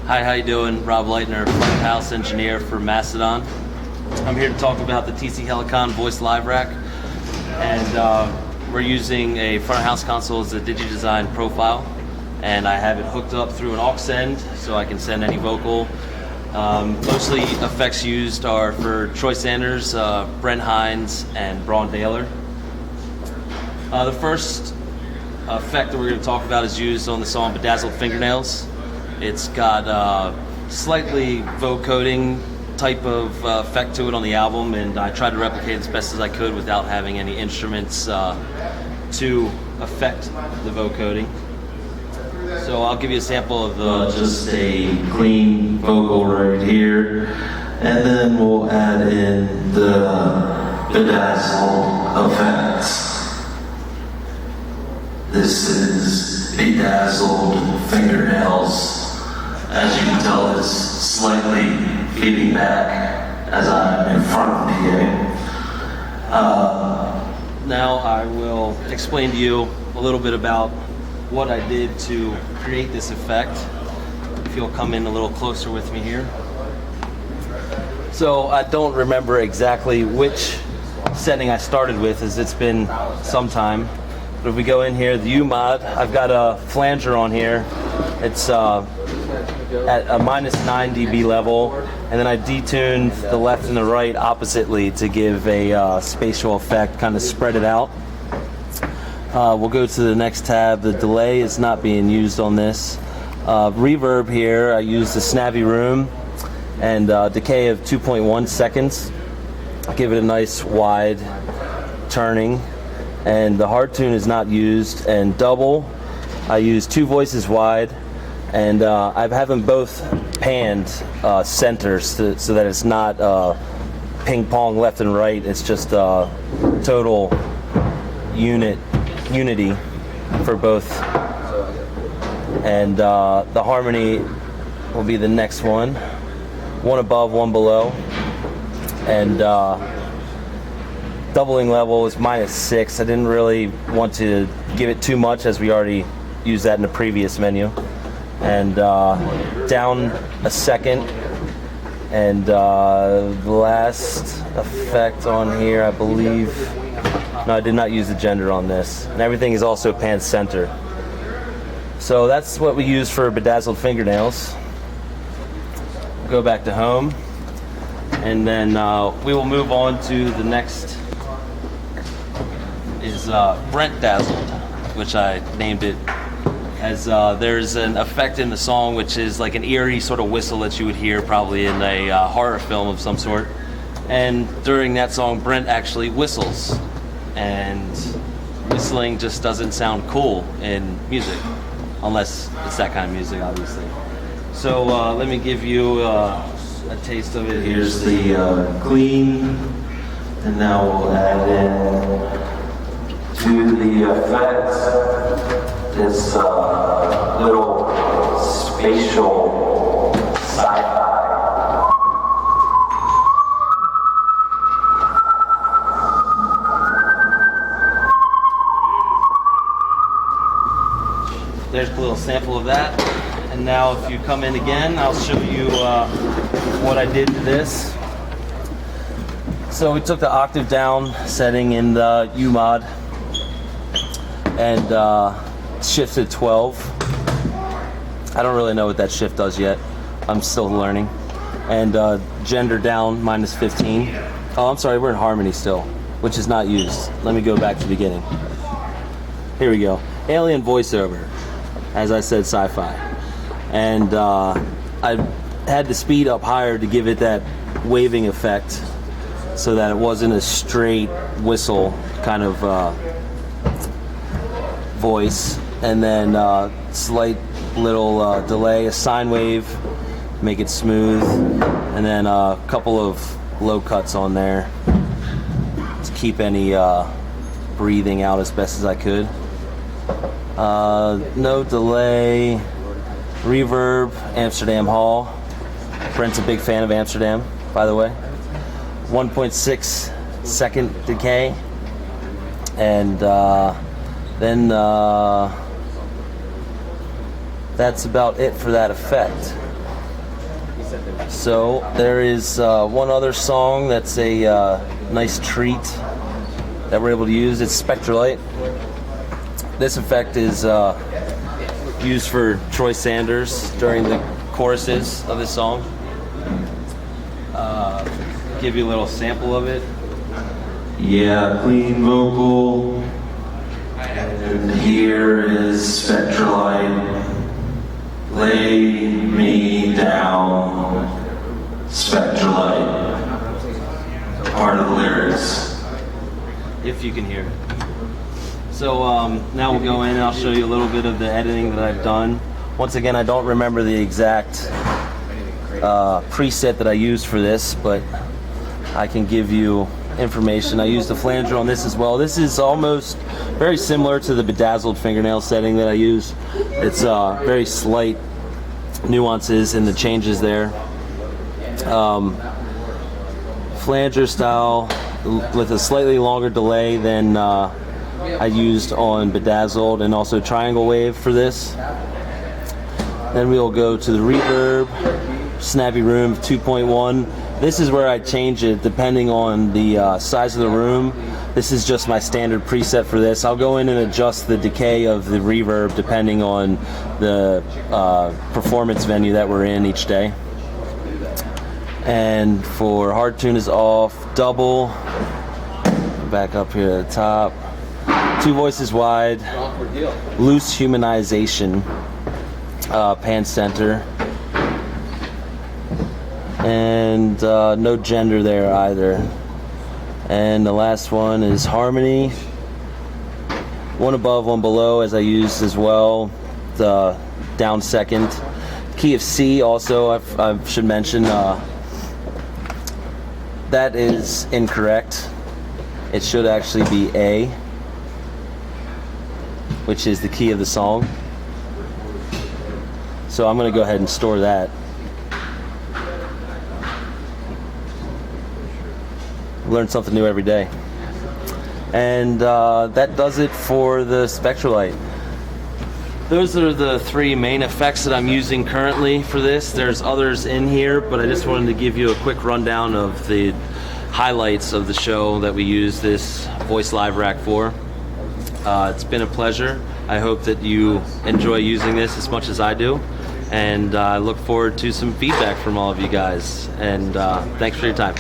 Hi, how you doing? Rob Lightner, front house engineer for Mastodon. I'm here to talk about the TC-Helicon VoiceLive Rack, and we're using a front house console as a DigiDesign profile, and I have it hooked up through an aux end so I can send any vocal. Mostly effects used are for Troy Sanders, Brent Hines, and Braun Daler. The first effect that we're going to talk about is used on the song Bedazzled Fingernails. It's got slightly vocoding type of effect to it on the album, and I tried to replicate it as best as I could without having any instruments to affect the vocoding. So I'll give you a sample of just a clean vocal right here, and then we'll add in the bedazzled effects. This is Bedazzled Fingernails. As you can tell, it's slightly feeding back as I'm in front of the PA. Now I will explain to you a little bit about what I did to create this effect. If you'll come in a little closer with me here. So I don't remember exactly which setting I started with, as it's been some time. But if we go in here, the U mod, I've got a flanger on here. It's at a -9 dB level, and then I detuned the left and the right oppositely to give a spatial effect, kind of spread it out. We'll go to the next tab. The delay is not being used on this. Reverb here, I used the Snappy Room and decay of 2.1 seconds. Give it a nice wide turning. And the hard tune is not used. And double, I use 2 voices wide, and I have them both panned center so that it's not ping pong left and right. It's just total unity for both. And the harmony will be the next one above, one below, and doubling level is -6. I didn't really want to give it too much, as we already used that in the previous menu. And down a second. And the last effect on here, I believe, no, I did not use the gender on this. And everything is also pan center. So that's what we use for Bedazzled Fingernails. We'll go back to home, and then we will move on to the next is Brent Dazzled, which I named it as there's an effect in the song which is like an eerie sort of whistle that you would hear probably in a horror film of some sort. And during that song, Brent actually whistles, and whistling just doesn't sound cool in music, unless it's that kind of music, obviously. So let me give you a taste of it. Here's the clean, and now we'll add in to the effect this little spatial sci-fi. There's a little sample of that. And now if you come in again, I'll show you what I did to this. So we took the octave down setting in the U mod and shifted 12. I don't really know what that shift does yet. I'm still learning. And gender down -15. Oh, I'm sorry, we're in harmony still, which is not used. Let me go back to the beginning. Here we go. Alien voiceover. As I said, sci-fi. And I had the speed up higher to give it that waving effect so that it wasn't a straight whistle kind of voice. And then slight little delay, a sine wave, make it smooth. And then a couple of low cuts on there to keep any breathing out as best as I could. No delay, reverb, Amsterdam Hall. Brent's a big fan of Amsterdam, by the way. 1.6 second decay, and then that's about it for that effect. So there is one other song that's a nice treat that we're able to use. It's Spectralite. This effect is used for Troy Sanders during the choruses of this song. Give you a little sample of it. Yeah, clean vocal. And here is Spectralite. Lay me down, Spectralite. Part of the lyrics. If you can hear it. So now we'll go in and I'll show you a little bit of the editing that I've done. Once again, I don't remember the exact preset that I used for this, but I can give you information. I used a flanger on this as well. This is almost very similar to the Bedazzled fingernail setting that I use. It's very slight nuances in the changes there. Flanger style with a slightly longer delay than I used on Bedazzled, and also triangle wave for this. Then we'll go to the reverb, Snappy Room 2.1. This is where I change it depending on the size of the room. This is just my standard preset for this. I'll go in and adjust the decay of the reverb depending on the performance venue that we're in each day. And for hard tune is off, double, back up here at the top, 2 voices wide, loose humanization, pan center, and no gender there either. And the last one is harmony, 1 above, 1 below, as I used as well, the down second. Key of C also, I should mention, that is incorrect. It should actually be A, which is the key of the song. So I'm going to go ahead and store that. Learn something new every day. And that does it for the Spectralite. Those are the 3 main effects that I'm using currently for this. There's others in here, but I just wanted to give you a quick rundown of the highlights of the show that we use this VoiceLive Rack for. It's been a pleasure. I hope that you enjoy using this as much as I do, and I look forward to some feedback from all of you guys, and thanks for your time.